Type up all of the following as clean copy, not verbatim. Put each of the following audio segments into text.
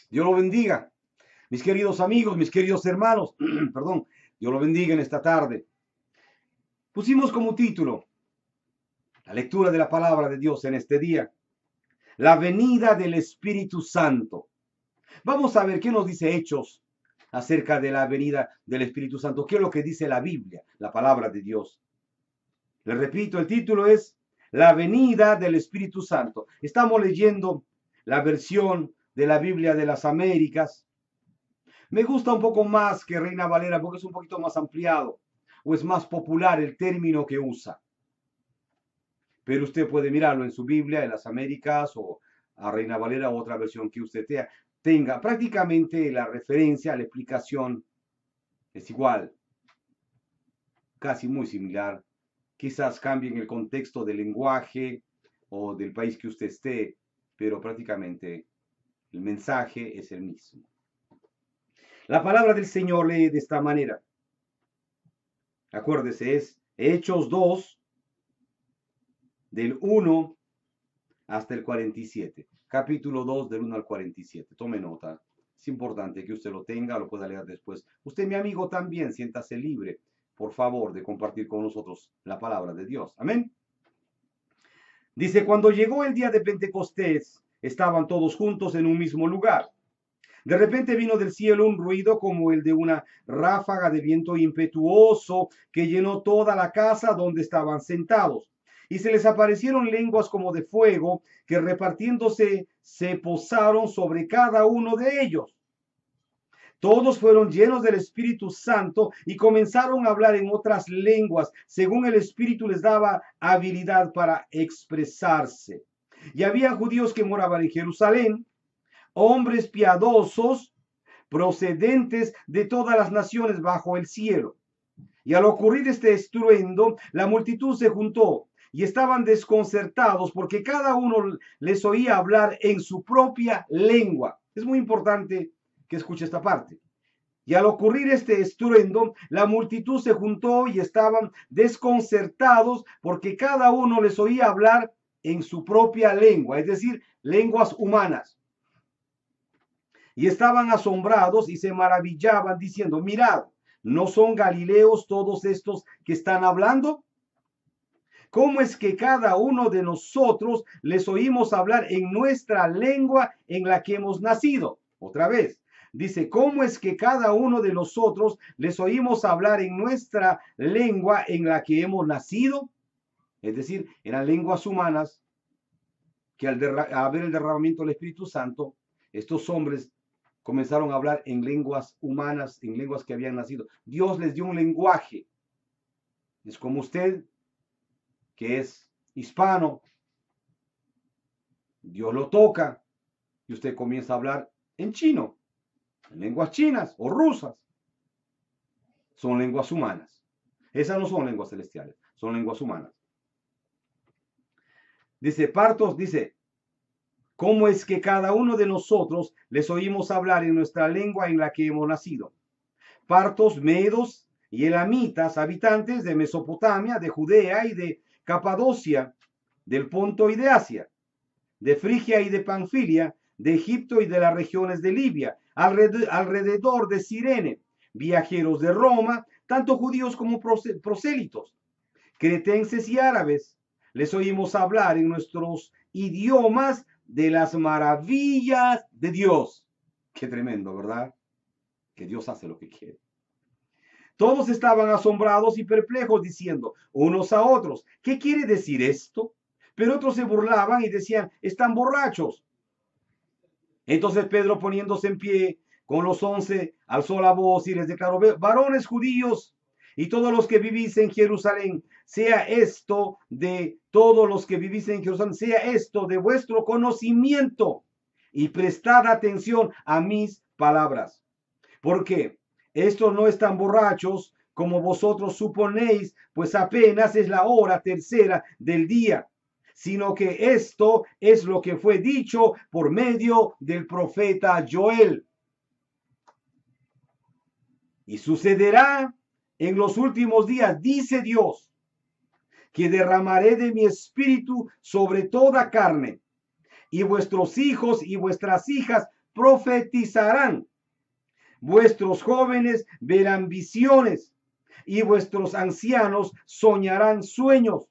Dios lo bendiga. Mis queridos amigos, mis queridos hermanos, perdón, Dios lo bendiga en esta tarde. Pusimos como título la lectura de la palabra de Dios en este día, la venida del Espíritu Santo. Vamos a ver qué nos dice Hechos acerca de la venida del Espíritu Santo. ¿Qué es lo que dice la Biblia, la palabra de Dios? Le repito, el título es La venida del Espíritu Santo. Estamos leyendo la versión de la Biblia de las Américas. Me gusta un poco más que Reina Valera porque es un poquito más ampliado o es más popular el término que usa. Pero usted puede mirarlo en su Biblia, en las Américas o a Reina Valera o otra versión que usted tenga. Prácticamente la referencia, la explicación es igual, casi muy similar. Quizás cambien el contexto del lenguaje o del país que usted esté, pero prácticamente el mensaje es el mismo. La palabra del Señor lee de esta manera. Acuérdese, es Hechos 2, del 1 hasta el 47. Capítulo 2, del 1 al 47. Tome nota. Es importante que usted lo tenga, lo pueda leer después. Usted, mi amigo, también siéntase libre, por favor, de compartir con nosotros la palabra de Dios. Amén. Dice, cuando llegó el día de Pentecostés, estaban todos juntos en un mismo lugar. De repente vino del cielo un ruido como el de una ráfaga de viento impetuoso que llenó toda la casa donde estaban sentados. Y se les aparecieron lenguas como de fuego que repartiéndose se posaron sobre cada uno de ellos. Todos fueron llenos del Espíritu Santo y comenzaron a hablar en otras lenguas, según el Espíritu les daba habilidad para expresarse. Y había judíos que moraban en Jerusalén, hombres piadosos procedentes de todas las naciones bajo el cielo. Y al ocurrir este estruendo, la multitud se juntó y estaban desconcertados porque cada uno les oía hablar en su propia lengua. Es muy importante que escuche esta parte. Y al ocurrir este estruendo, la multitud se juntó y estaban desconcertados porque cada uno les oía hablar en su propia lengua, es decir, lenguas humanas. Y estaban asombrados y se maravillaban diciendo, mirad, ¿no son galileos todos estos que están hablando? ¿Cómo es que cada uno de nosotros les oímos hablar en nuestra lengua en la que hemos nacido? Otra vez, dice, ¿cómo es que cada uno de nosotros les oímos hablar en nuestra lengua en la que hemos nacido? Es decir, eran lenguas humanas que al haber el derramamiento del Espíritu Santo, estos hombres comenzaron a hablar en lenguas humanas, en lenguas que habían nacido. Dios les dio un lenguaje. Es como usted, que es hispano, Dios lo toca y usted comienza a hablar en chino, en lenguas chinas o rusas. Son lenguas humanas. Esas no son lenguas celestiales, son lenguas humanas. Dice, partos, dice, ¿cómo es que cada uno de nosotros les oímos hablar en nuestra lengua en la que hemos nacido? Partos, medos y elamitas, habitantes de Mesopotamia, de Judea y de Capadocia, del Ponto y de Asia, de Frigia y de Panfilia, de Egipto y de las regiones de Libia, alrededor de Cirene, viajeros de Roma, tanto judíos como prosélitos, cretenses y árabes. Les oímos hablar en nuestros idiomas de las maravillas de Dios. Qué tremendo, ¿verdad? Que Dios hace lo que quiere. Todos estaban asombrados y perplejos, diciendo unos a otros, ¿qué quiere decir esto? Pero otros se burlaban y decían, están borrachos. Entonces Pedro, poniéndose en pie con los 11, alzó la voz y les declaró, varones judíos y todos los que vivís en Jerusalén, sea esto de todos los que vivís en Jerusalén, sea esto de vuestro conocimiento y prestad atención a mis palabras. Porque estos no están borrachos como vosotros suponéis, pues apenas es la hora tercera del día, sino que esto es lo que fue dicho por medio del profeta Joel. Y sucederá en los últimos días, dice Dios, que derramaré de mi espíritu sobre toda carne, y vuestros hijos y vuestras hijas profetizarán. Vuestros jóvenes verán visiones y vuestros ancianos soñarán sueños.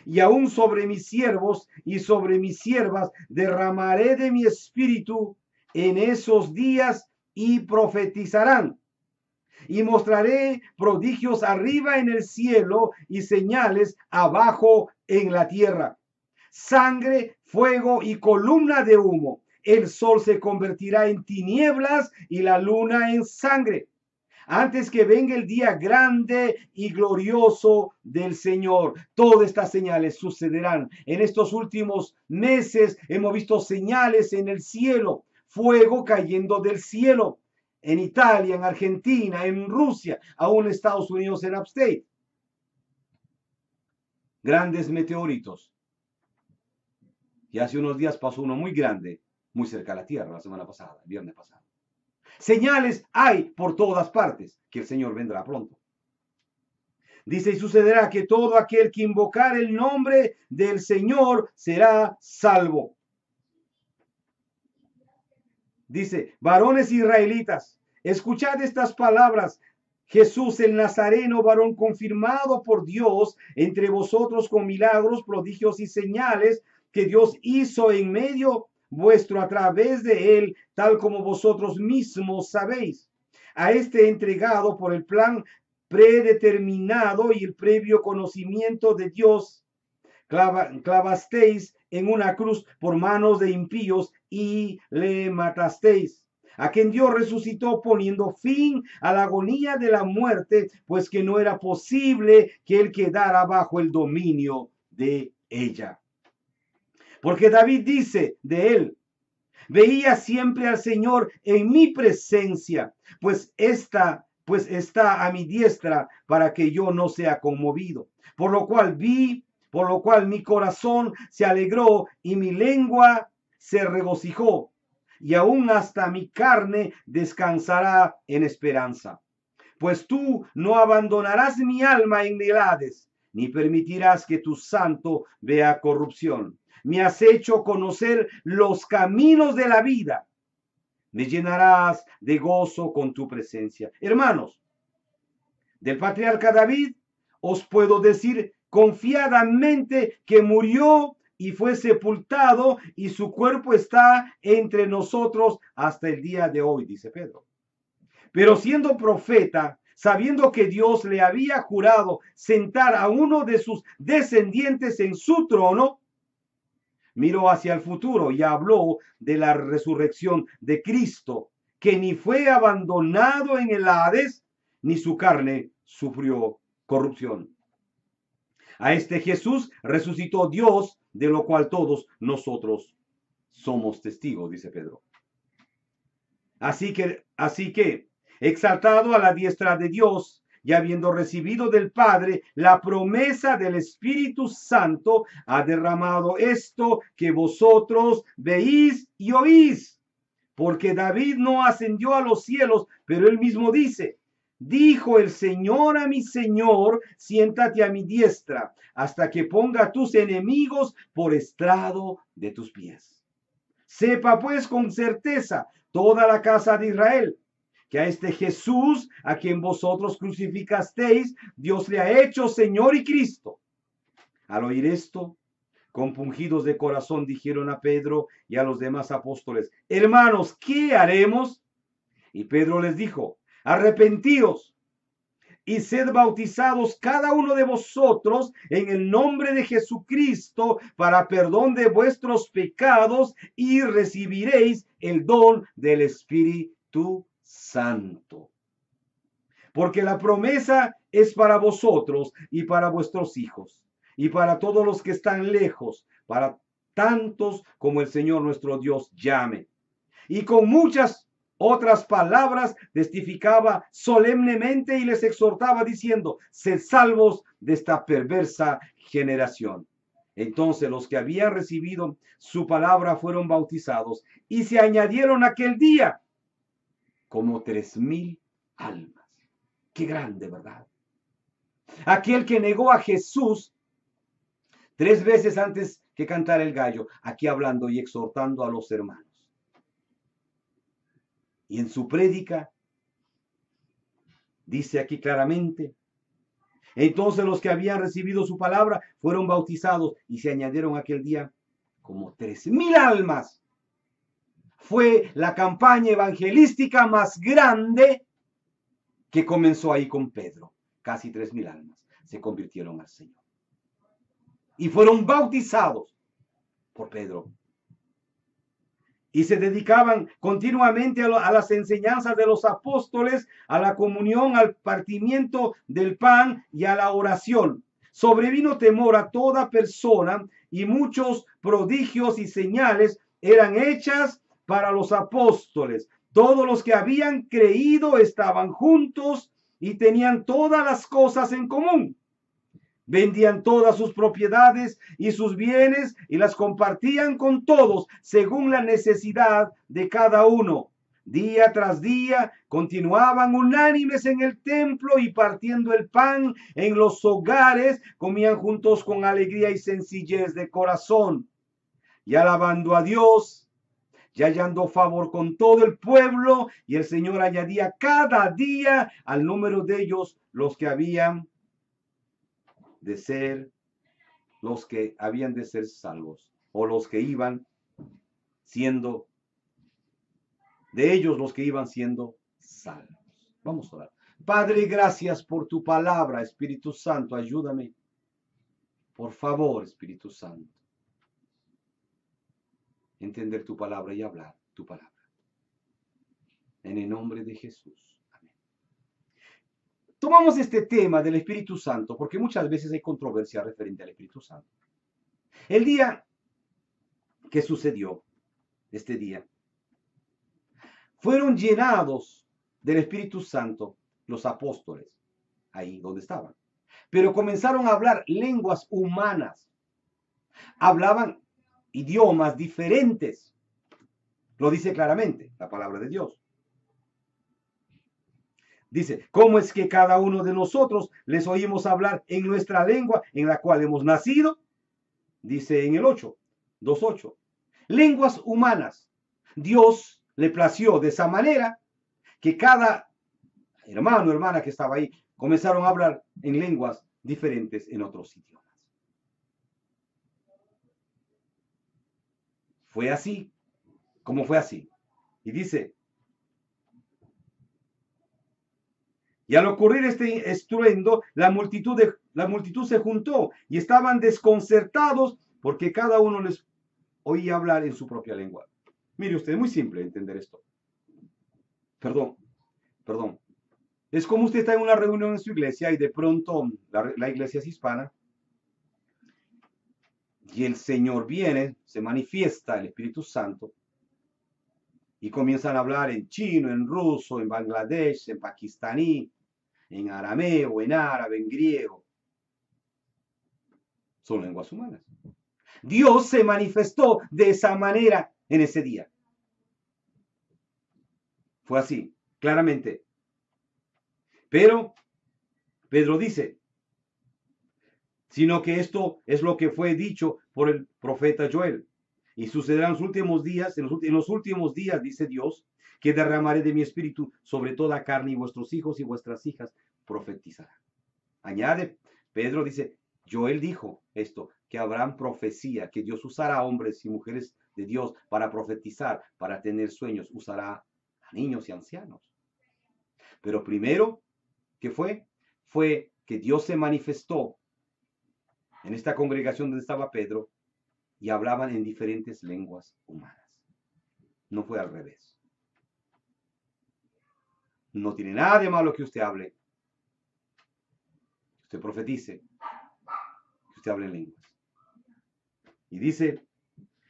Y aún sobre mis siervos y sobre mis siervas derramaré de mi espíritu en esos días y profetizarán. Y mostraré prodigios arriba en el cielo y señales abajo en la tierra. Sangre, fuego y columna de humo. El sol se convertirá en tinieblas y la luna en sangre, antes que venga el día grande y glorioso del Señor. Todas estas señales sucederán. En estos últimos meses hemos visto señales en el cielo, fuego cayendo del cielo, en Italia, en Argentina, en Rusia, aún en Estados Unidos, en Upstate. Grandes meteoritos. Y hace unos días pasó uno muy grande, muy cerca de la Tierra, la semana pasada, el viernes pasado. Señales hay por todas partes, que el Señor vendrá pronto. Dice, y sucederá que todo aquel que invocar el nombre del Señor será salvo. Dice, varones israelitas, escuchad estas palabras. Jesús el Nazareno, varón confirmado por Dios entre vosotros con milagros, prodigios y señales que Dios hizo en medio vuestro a través de él, tal como vosotros mismos sabéis. A este entregado por el plan predeterminado y el previo conocimiento de Dios, clavasteis en una cruz por manos de impíos y le matasteis. A quien Dios resucitó poniendo fin a la agonía de la muerte, pues que no era posible que él quedara bajo el dominio de ella. Porque David dice de él, veía siempre al Señor en mi presencia, pues está a mi diestra para que yo no sea conmovido. Por lo cual mi corazón se alegró y mi lengua se regocijó, y aún hasta mi carne descansará en esperanza. Pues tú no abandonarás mi alma en el Hades, ni permitirás que tu santo vea corrupción. Me has hecho conocer los caminos de la vida. Me llenarás de gozo con tu presencia. Hermanos, del patriarca David os puedo decir confiadamente que murió y fue sepultado y su cuerpo está entre nosotros hasta el día de hoy, dice Pedro. Pero siendo profeta, sabiendo que Dios le había jurado sentar a uno de sus descendientes en su trono, miró hacia el futuro y habló de la resurrección de Cristo, que ni fue abandonado en el Hades, ni su carne sufrió corrupción. A este Jesús resucitó Dios, de lo cual todos nosotros somos testigos, dice Pedro. Así que, exaltado a la diestra de Dios, y habiendo recibido del Padre la promesa del Espíritu Santo, ha derramado esto que vosotros veis y oís. Porque David no ascendió a los cielos, pero él mismo dice, dijo el Señor a mi Señor, siéntate a mi diestra, hasta que ponga a tus enemigos por estrado de tus pies. Sepa pues con certeza toda la casa de Israel, que a este Jesús, a quien vosotros crucificasteis, Dios le ha hecho Señor y Cristo. Al oír esto, compungidos de corazón, dijeron a Pedro y a los demás apóstoles, hermanos, ¿qué haremos? Y Pedro les dijo, arrepentíos y sed bautizados cada uno de vosotros en el nombre de Jesucristo para perdón de vuestros pecados y recibiréis el don del Espíritu Santo. Porque la promesa es para vosotros y para vuestros hijos y para todos los que están lejos, para tantos como el Señor nuestro Dios llame. Y con muchas otras palabras testificaba solemnemente y les exhortaba diciendo, sed salvos de esta perversa generación. Entonces los que habían recibido su palabra fueron bautizados y se añadieron aquel día como 3,000 almas. Qué grande, ¿verdad? Aquel que negó a Jesús 3 veces antes que cantara el gallo, aquí hablando y exhortando a los hermanos. Y en su prédica dice aquí claramente: entonces los que habían recibido su palabra fueron bautizados y se añadieron aquel día como 3,000 almas. Fue la campaña evangelística más grande que comenzó ahí con Pedro. Casi 3,000 almas se convirtieron al Señor. Y fueron bautizados por Pedro. Y se dedicaban continuamente a las enseñanzas de los apóstoles, a la comunión, al partimiento del pan y a la oración. Sobrevino temor a toda persona y muchos prodigios y señales eran hechas para los apóstoles. Todos los que habían creído estaban juntos y tenían todas las cosas en común. Vendían todas sus propiedades y sus bienes y las compartían con todos según la necesidad de cada uno. Día tras día continuaban unánimes en el templo y partiendo el pan en los hogares, comían juntos con alegría y sencillez de corazón, y alabando a Dios y hallando favor con todo el pueblo, y el Señor añadía cada día al número de ellos los que habían de ser salvos, o los que iban siendo, de ellos los que iban siendo salvos. Vamos a orar. Padre, gracias por tu palabra. Espíritu Santo, ayúdame. Por favor, Espíritu Santo, entender tu palabra y hablar tu palabra. En el nombre de Jesús. Amén. Tomamos este tema del Espíritu Santo porque muchas veces hay controversia referente al Espíritu Santo. El día que sucedió, este día, fueron llenados del Espíritu Santo los apóstoles, ahí donde estaban. Pero comenzaron a hablar lenguas humanas. Hablaban idiomas diferentes. Lo dice claramente la palabra de Dios. Dice, ¿cómo es que cada uno de nosotros les oímos hablar en nuestra lengua en la cual hemos nacido? Dice en el 2:8. Lenguas humanas. Dios le plació de esa manera que cada hermano o hermana que estaba ahí comenzaron a hablar en lenguas diferentes en otros idiomas. Fue así, como fue así. Y dice, y al ocurrir este estruendo, la multitud se juntó y estaban desconcertados porque cada uno les oía hablar en su propia lengua. Mire usted, es muy simple entender esto. Perdón. Es como usted está en una reunión en su iglesia y de pronto la iglesia es hispana y el Señor viene, se manifiesta el Espíritu Santo y comienzan a hablar en chino, en ruso, en bangladesh, en pakistaní, en arameo, en árabe, en griego. Son lenguas humanas. Dios se manifestó de esa manera en ese día. Fue así, claramente. Pero Pedro dice, sino que esto es lo que fue dicho por el profeta Joel. Y sucederá en los últimos días, en los últimos días, dice Dios, que derramaré de mi espíritu sobre toda carne y vuestros hijos y vuestras hijas profetizarán. Añade, Pedro dice, Joel dijo esto, que habrán profecía, que Dios usará a hombres y mujeres de Dios para profetizar, para tener sueños, usará a niños y ancianos. Pero primero, ¿qué fue? Fue que Dios se manifestó en esta congregación donde estaba Pedro y hablaban en diferentes lenguas humanas. No fue al revés. No tiene nada de malo que usted hable, que usted profetice, que usted hable en lenguas. Y dice,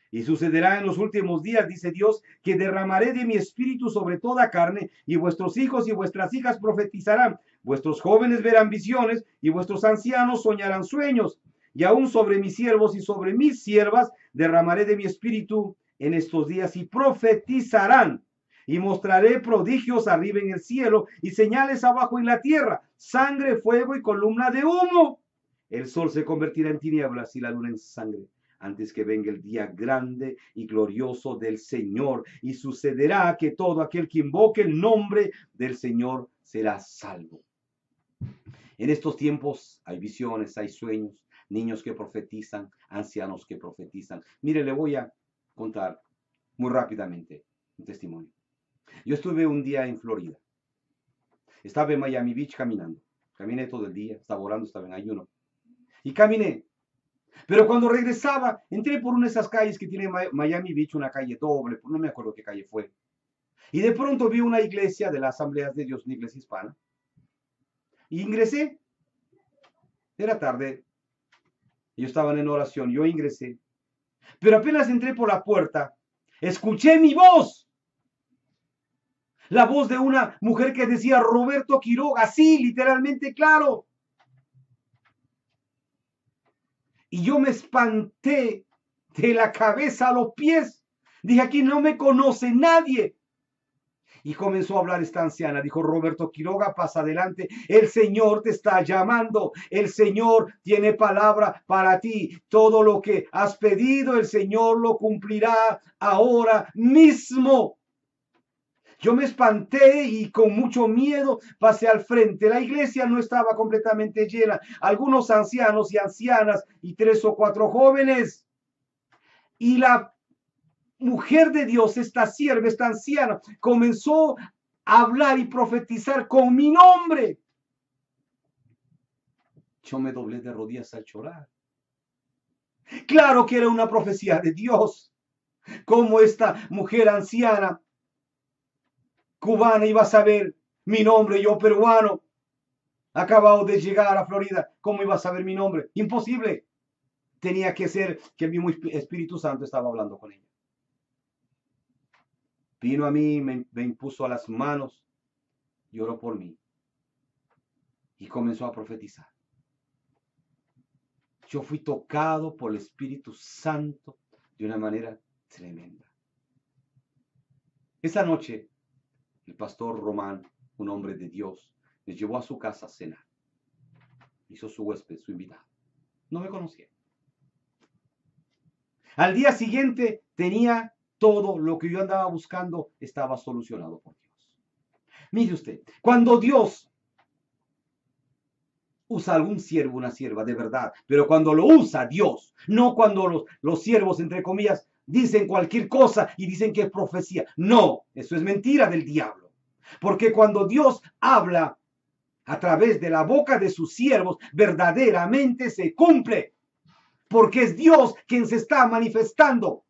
y sucederá en los últimos días, dice Dios, que derramaré de mi espíritu sobre toda carne, y vuestros hijos y vuestras hijas profetizarán, vuestros jóvenes verán visiones, y vuestros ancianos soñarán sueños, y aún sobre mis siervos y sobre mis siervas derramaré de mi espíritu en estos días, y profetizarán, y mostraré prodigios arriba en el cielo, y señales abajo en la tierra, sangre, fuego y columna de humo. El sol se convertirá en tinieblas y la luna en sangre antes que venga el día grande y glorioso del Señor. Y sucederá que todo aquel que invoque el nombre del Señor será salvo. En estos tiempos hay visiones, hay sueños, niños que profetizan, ancianos que profetizan. Mire, le voy a contar muy rápidamente un testimonio. Yo estuve un día en Florida. Estaba en Miami Beach caminando. Caminé todo el día, estaba orando, estaba en ayuno. Y caminé. Pero cuando regresaba, entré por una de esas calles que tiene Miami Beach, una calle doble, no me acuerdo qué calle fue. Y de pronto vi una iglesia de las Asambleas de Dios, una iglesia hispana. Y ingresé. Era tarde. Ellos estaban en oración, yo ingresé. Pero apenas entré por la puerta, escuché mi voz. La voz de una mujer que decía Roberto Quiroga, así, literalmente claro. Y yo me espanté de la cabeza a los pies. Dije, aquí no me conoce nadie. Y comenzó a hablar esta anciana. Dijo, Roberto Quiroga, pasa adelante. El Señor te está llamando. El Señor tiene palabra para ti. Todo lo que has pedido, el Señor lo cumplirá ahora mismo. Yo me espanté y con mucho miedo pasé al frente. La iglesia no estaba completamente llena. Algunos ancianos y ancianas y 3 o 4 jóvenes. Y la mujer de Dios, esta sierva, esta anciana, comenzó a hablar y profetizar con mi nombre. Yo me doblé de rodillas al llorar. Claro que era una profecía de Dios. Como esta mujer anciana cubana iba a saber mi nombre, yo peruano, acabado de llegar a Florida, ¿cómo iba a saber mi nombre? Imposible. Tenía que ser que el mismo Espíritu Santo estaba hablando con ella. Vino a mí, me impuso a las manos y oró por mí. Y comenzó a profetizar. Yo fui tocado por el Espíritu Santo de una manera tremenda. Esa noche, el pastor Román, un hombre de Dios, me llevó a su casa a cenar. Hizo su huésped, su invitado. No me conocía. Al día siguiente tenía todo lo que yo andaba buscando, estaba solucionado por Dios. Mire usted, cuando Dios usa algún siervo, una sierva de verdad, pero cuando lo usa Dios, no cuando los siervos, entre comillas, dicen cualquier cosa y dicen que es profecía. No, eso es mentira del diablo. Porque cuando Dios habla a través de la boca de sus siervos, verdaderamente se cumple. Porque es Dios quien se está manifestando.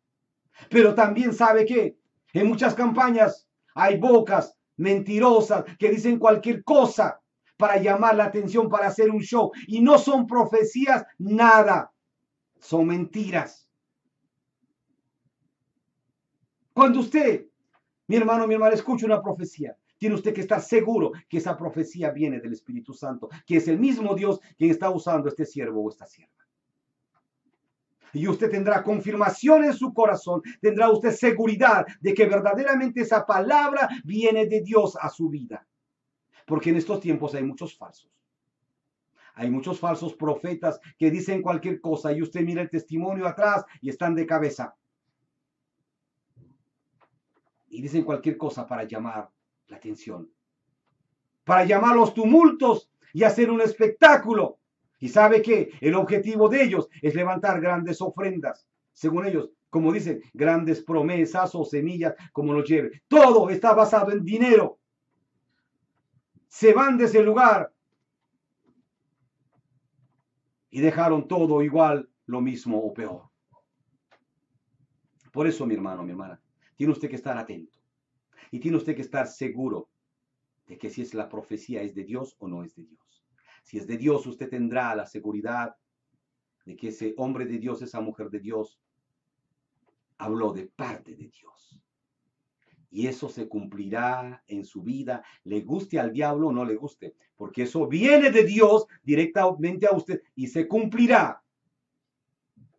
Pero también sabe que en muchas campañas hay bocas mentirosas que dicen cualquier cosa para llamar la atención, para hacer un show. Y no son profecías, nada. Son mentiras. Cuando usted, mi hermano, mi hermana, escucha una profecía, tiene usted que estar seguro que esa profecía viene del Espíritu Santo, que es el mismo Dios quien está usando este siervo o esta sierva. Y usted tendrá confirmación en su corazón, tendrá usted seguridad de que verdaderamente esa palabra viene de Dios a su vida. Porque en estos tiempos hay muchos falsos. Hay muchos falsos profetas que dicen cualquier cosa y usted mira el testimonio atrás y están de cabeza. Y dicen cualquier cosa para llamar la atención, para llamar los tumultos y hacer un espectáculo. Y sabe que el objetivo de ellos es levantar grandes ofrendas, según ellos, como dicen, grandes promesas o semillas, como lo lleve. Todo está basado en dinero. Se van de ese lugar y dejaron todo igual, lo mismo o peor. Por eso, mi hermano, mi hermana, tiene usted que estar atento y tiene usted que estar seguro de que si es la profecía es de Dios o no es de Dios. Si es de Dios, usted tendrá la seguridad de que ese hombre de Dios, esa mujer de Dios, habló de parte de Dios. Y eso se cumplirá en su vida, le guste al diablo o no le guste, porque eso viene de Dios directamente a usted y se cumplirá.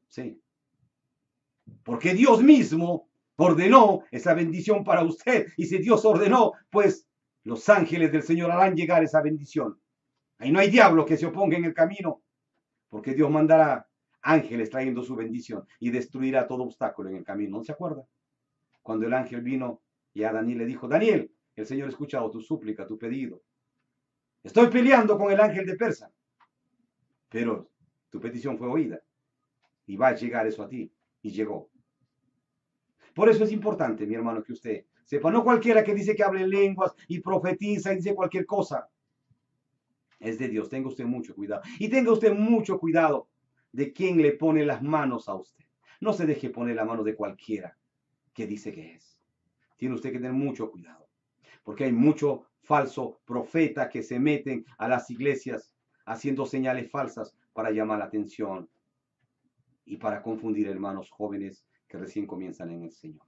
Sí. Porque Dios mismo ordenó esa bendición para usted. Y si Dios ordenó, pues los ángeles del Señor harán llegar esa bendición. Ahí no hay diablo que se oponga en el camino, porque Dios mandará ángeles trayendo su bendición y destruirá todo obstáculo en el camino. ¿No se acuerda? Cuando el ángel vino y a Daniel le dijo, Daniel, el Señor ha escuchado tu súplica, tu pedido. Estoy peleando con el ángel de Persa, pero tu petición fue oída y va a llegar eso a ti. Y llegó. Por eso es importante, mi hermano, que usted sepa, no cualquiera que dice que hable lenguas y profetiza y dice cualquier cosa. Es de Dios, tenga usted mucho cuidado. Y tenga usted mucho cuidado de quién le pone las manos a usted. No se deje poner la mano de cualquiera que dice que es. Tiene usted que tener mucho cuidado, porque hay mucho falso profeta que se meten a las iglesias haciendo señales falsas para llamar la atención y para confundir hermanos jóvenes que recién comienzan en el Señor.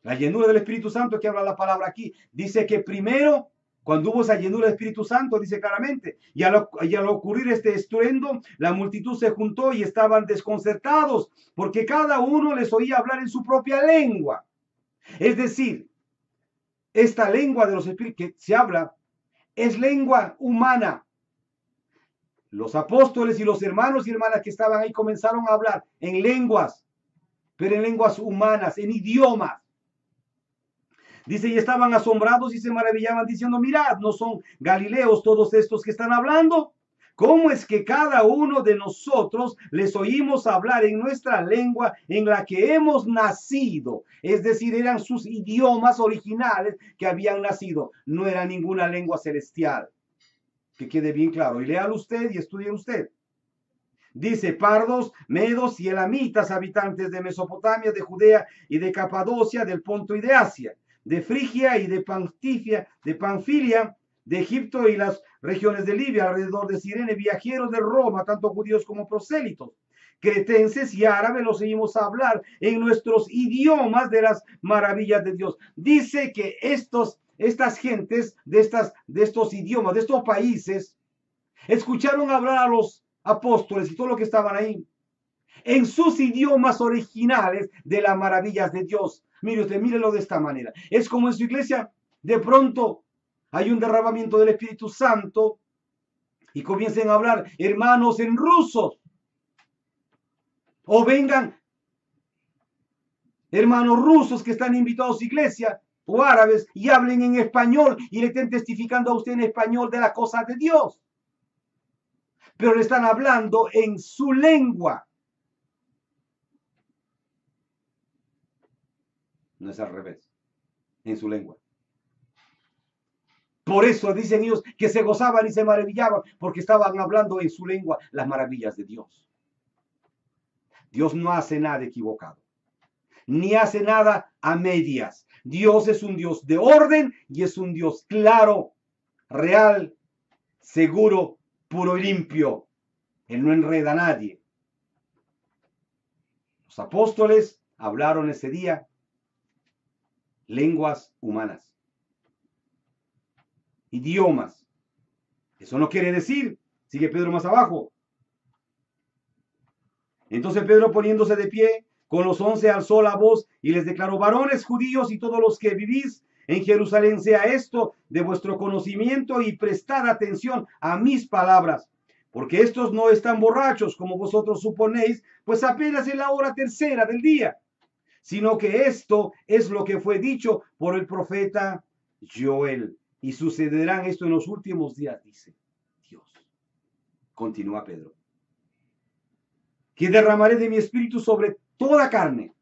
La llenura del Espíritu Santo que habla la palabra aquí, dice que primero, cuando hubo esa llenura del Espíritu Santo, dice claramente, y al ocurrir este estruendo, la multitud se juntó y estaban desconcertados, porque cada uno les oía hablar en su propia lengua. Es decir, esta lengua de los espíritus que se habla es lengua humana. Los apóstoles y los hermanos y hermanas que estaban ahí comenzaron a hablar en lenguas, pero en lenguas humanas, en idiomas. Dice, y estaban asombrados y se maravillaban diciendo, mirad, ¿no son galileos todos estos que están hablando? ¿Cómo es que cada uno de nosotros les oímos hablar en nuestra lengua en la que hemos nacido? Es decir, eran sus idiomas originales que habían nacido. No era ninguna lengua celestial. Que quede bien claro. Y léalo usted y estudie usted. Dice, pardos, medos y elamitas, habitantes de Mesopotamia, de Judea y de Capadocia, del Ponto y de Asia, de Frigia y de Panfilia, de Egipto y las regiones de Libia, alrededor de Cirene, viajeros de Roma, tanto judíos como prosélitos, cretenses y árabes, los seguimos a hablar en nuestros idiomas de las maravillas de Dios. Dice que estas gentes de estos idiomas, de estos países, escucharon hablar a los apóstoles y todo lo que estaban ahí en sus idiomas originales de las maravillas de Dios. Mire usted, mírelo de esta manera. Es como en su iglesia, de pronto hay un derramamiento del Espíritu Santo y comiencen a hablar hermanos en rusos. O vengan hermanos rusos que están invitados a su iglesia o árabes y hablen en español y le estén testificando a usted en español de las cosas de Dios. Pero le están hablando en su lengua. No es al revés, en su lengua. Por eso dicen ellos que se gozaban y se maravillaban, porque estaban hablando en su lengua las maravillas de Dios. Dios no hace nada equivocado, ni hace nada a medias. Dios es un Dios de orden y es un Dios claro, real, seguro, puro y limpio. Él no enreda a nadie. Los apóstoles hablaron ese día lenguas humanas, idiomas. Eso no quiere decir, sigue Pedro más abajo. Entonces Pedro, poniéndose de pie, con los 11 alzó la voz y les declaró, varones judíos y todos los que vivís en Jerusalén, sea esto de vuestro conocimiento y prestad atención a mis palabras, porque estos no están borrachos como vosotros suponéis, pues apenas es la hora tercera del día, sino que esto es lo que fue dicho por el profeta Joel. Y sucederán esto en los últimos días, dice Dios. Continúa Pedro. Que derramaré de mi espíritu sobre toda carne.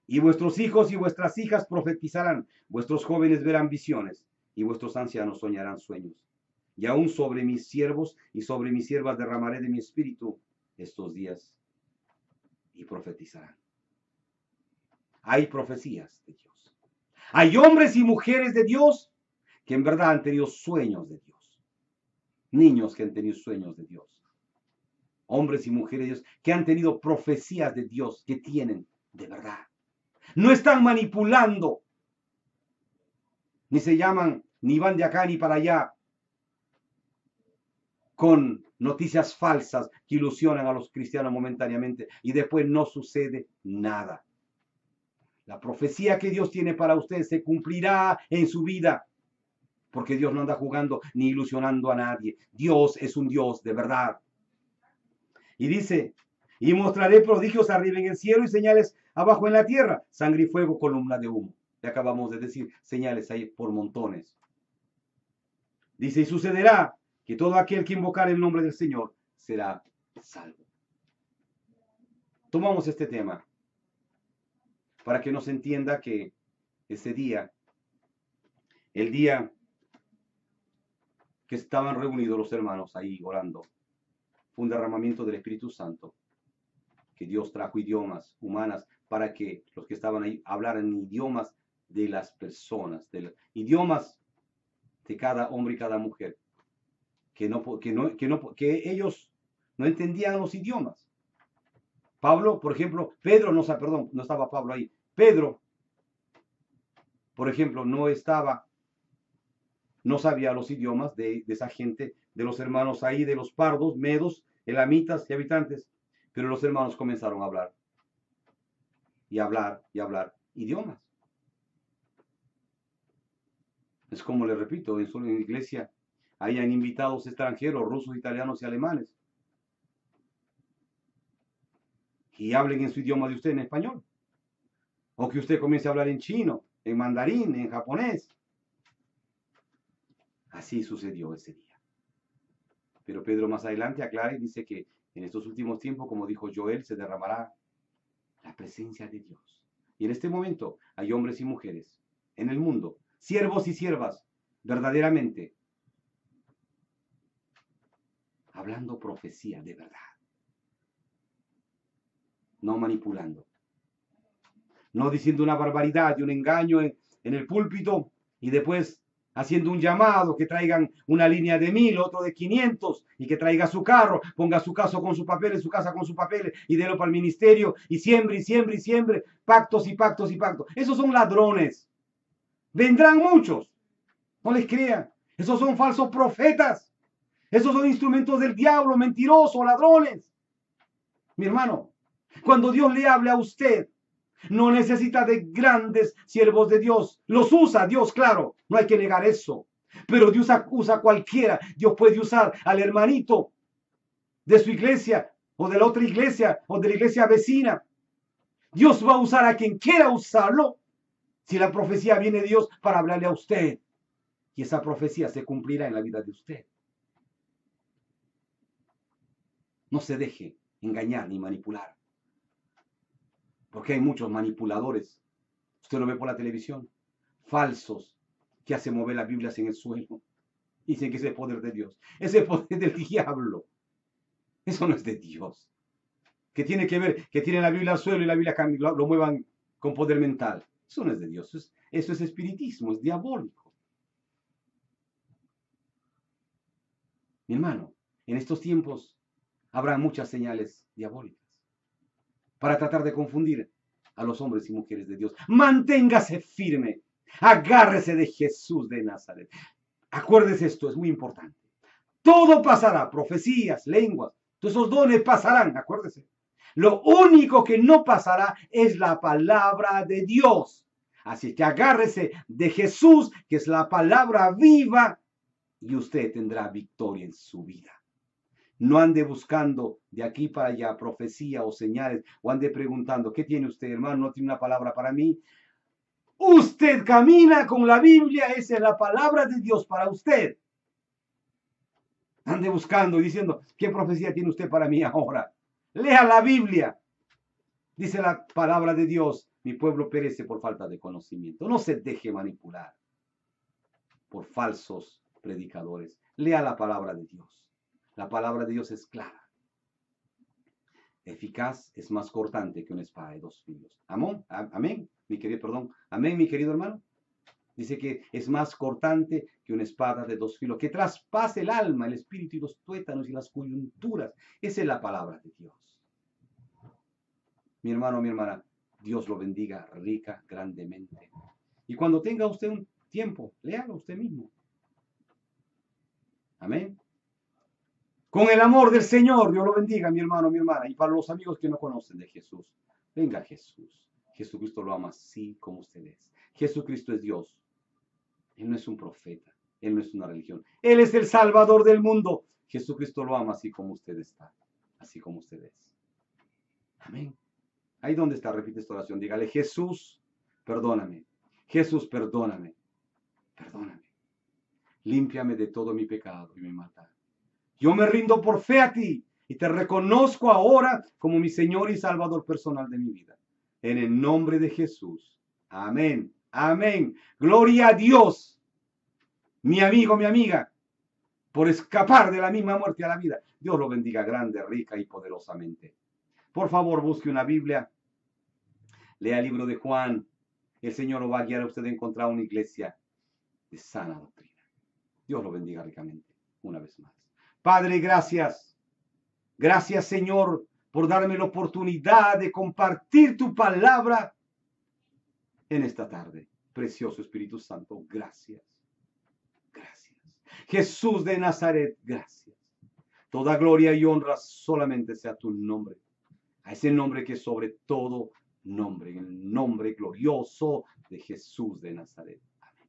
Y vuestros hijos y vuestras hijas profetizarán, vuestros jóvenes verán visiones, y vuestros ancianos soñarán sueños. Y aún sobre mis siervos y sobre mis siervas derramaré de mi espíritu estos días, y profetizarán. Hay profecías de Dios. Hay hombres y mujeres de Dios que en verdad han tenido sueños de Dios. Niños que han tenido sueños de Dios. Hombres y mujeres de Dios que han tenido profecías de Dios, que tienen de verdad. No están manipulando, ni se llaman, ni van de acá ni para allá, con noticias falsas que ilusionan a los cristianos momentáneamente y después no sucede nada. La profecía que Dios tiene para usted se cumplirá en su vida. porque Dios no anda jugando ni ilusionando a nadie. Dios es un Dios de verdad. Y dice, y mostraré prodigios arriba en el cielo y señales abajo en la tierra, sangre y fuego, columna de humo. Le acabamos de decir, señales hay por montones. Dice, y sucederá que todo aquel que invocar el nombre del Señor será salvo. Tomamos este tema para que nos entienda que ese día, el día que estaban reunidos los hermanos ahí orando, fue un derramamiento del Espíritu Santo, que Dios trajo idiomas humanas para que los que estaban ahí hablaran idiomas de las personas, idiomas de cada hombre y cada mujer, que ellos no entendían los idiomas. Pablo, por ejemplo, Pedro, no estaba Pablo ahí. Pedro, por ejemplo, no sabía los idiomas de esa gente, de los hermanos ahí, de los pardos, medos, elamitas y habitantes. Pero los hermanos comenzaron a hablar y hablar y hablar idiomas. Es como les repito, en la iglesia hayan invitados extranjeros, rusos, italianos y alemanes, y hablen en su idioma de usted en español. O que usted comience a hablar en chino, en mandarín, en japonés. Así sucedió ese día. Pero Pedro más adelante aclara y dice que en estos últimos tiempos, como dijo Joel, se derramará la presencia de Dios. Y en este momento hay hombres y mujeres en el mundo, siervos y siervas, verdaderamente, hablando profecía de verdad. No manipulando. No diciendo una barbaridad y un engaño en el púlpito y después haciendo un llamado, que traigan una línea de 1000, otro de 500, y que traiga su carro, ponga su casa con sus papeles, su casa con sus papeles, y délo para el ministerio, y siembre, y siembre, y siembre, pactos y pactos y pactos. Esos son ladrones. Vendrán muchos, no les crean. Esos son falsos profetas. Esos son instrumentos del diablo, mentirosos, ladrones. Mi hermano, cuando Dios le hable a usted, no necesita de grandes siervos de Dios. Los usa Dios, claro, no hay que negar eso. Pero Dios usa cualquiera. Dios puede usar al hermanito de su iglesia o de la otra iglesia o de la iglesia vecina. Dios va a usar a quien quiera usarlo si la profecía viene de Dios para hablarle a usted. Y esa profecía se cumplirá en la vida de usted. No se deje engañar ni manipular. Porque hay muchos manipuladores. Usted lo ve por la televisión. Falsos que hacen mover las Biblias en el suelo. Dicen que ese es el poder de Dios. Ese es el poder del diablo. Eso no es de Dios. Que tiene que ver que tiene la Biblia al suelo y la Biblia lo muevan con poder mental. Eso no es de Dios. Eso es espiritismo, es diabólico. Mi hermano, en estos tiempos habrá muchas señales diabólicas para tratar de confundir a los hombres y mujeres de Dios. Manténgase firme. Agárrese de Jesús de Nazaret. Acuérdese esto, es muy importante. Todo pasará, profecías, lenguas, todos esos dones pasarán, acuérdese. Lo único que no pasará es la palabra de Dios. Así que agárrese de Jesús, que es la palabra viva, y usted tendrá victoria en su vida. No ande buscando de aquí para allá profecía o señales, o ande preguntando, ¿qué tiene usted, hermano? ¿No tiene una palabra para mí? Usted camina con la Biblia, esa es la palabra de Dios para usted. Ande buscando y diciendo, ¿qué profecía tiene usted para mí ahora? Lea la Biblia. Dice la palabra de Dios, mi pueblo perece por falta de conocimiento. No se deje manipular por falsos predicadores. Lea la palabra de Dios. La palabra de Dios es clara. Eficaz, es más cortante que una espada de dos filos. Amén, amén, mi querido, amén, mi querido hermano. Dice que es más cortante que una espada de dos filos, que traspase el alma, el espíritu y los tuétanos y las coyunturas. Esa es la palabra de Dios. Mi hermano, mi hermana, Dios lo bendiga rica, grandemente. Y cuando tenga usted un tiempo, léalo usted mismo. Amén. Con el amor del Señor, Dios lo bendiga, mi hermano, mi hermana. Y para los amigos que no conocen de Jesús, venga Jesús. Jesucristo lo ama así como usted es. Jesucristo es Dios. Él no es un profeta. Él no es una religión. Él es el Salvador del mundo. Jesucristo lo ama así como usted está, así como usted es. Amén. Ahí donde está, repite esta oración. Dígale, Jesús, perdóname. Jesús, perdóname. Perdóname. Límpiame de todo mi pecado y mi maldad. Yo me rindo por fe a ti y te reconozco ahora como mi Señor y Salvador personal de mi vida. En el nombre de Jesús. Amén. Amén. Gloria a Dios. Mi amigo, mi amiga, por escapar de la misma muerte a la vida. Dios lo bendiga grande, rica y poderosamente. Por favor, busque una Biblia. Lea el libro de Juan. El Señor lo va a guiar a usted a encontrar una iglesia de sana doctrina. Dios lo bendiga ricamente. Una vez más. Padre, gracias. Gracias, Señor, por darme la oportunidad de compartir tu palabra en esta tarde. Precioso Espíritu Santo, gracias. Gracias. Jesús de Nazaret, gracias. Toda gloria y honra solamente sea tu nombre. A ese nombre que es sobre todo nombre, en el nombre glorioso de Jesús de Nazaret. Amén.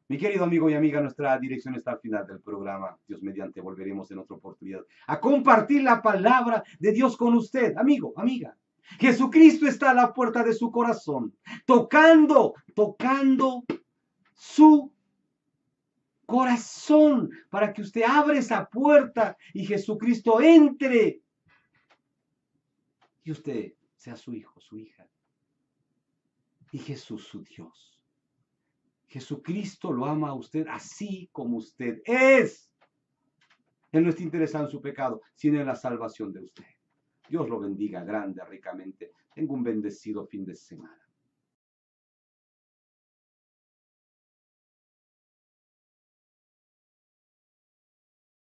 Mi querido amigo y amiga, nuestra dirección está al final del programa. Dios mediante volveremos en otra oportunidad a compartir la palabra de Dios con usted, amigo, amiga. Jesucristo está a la puerta de su corazón, tocando su corazón para que usted abra esa puerta y Jesucristo entre y usted sea su hijo, su hija. Y Jesús su Dios. Jesucristo lo ama a usted así como usted es. Él no está interesado en su pecado, sino en la salvación de usted. Dios lo bendiga grande, ricamente. Tenga un bendecido fin de semana.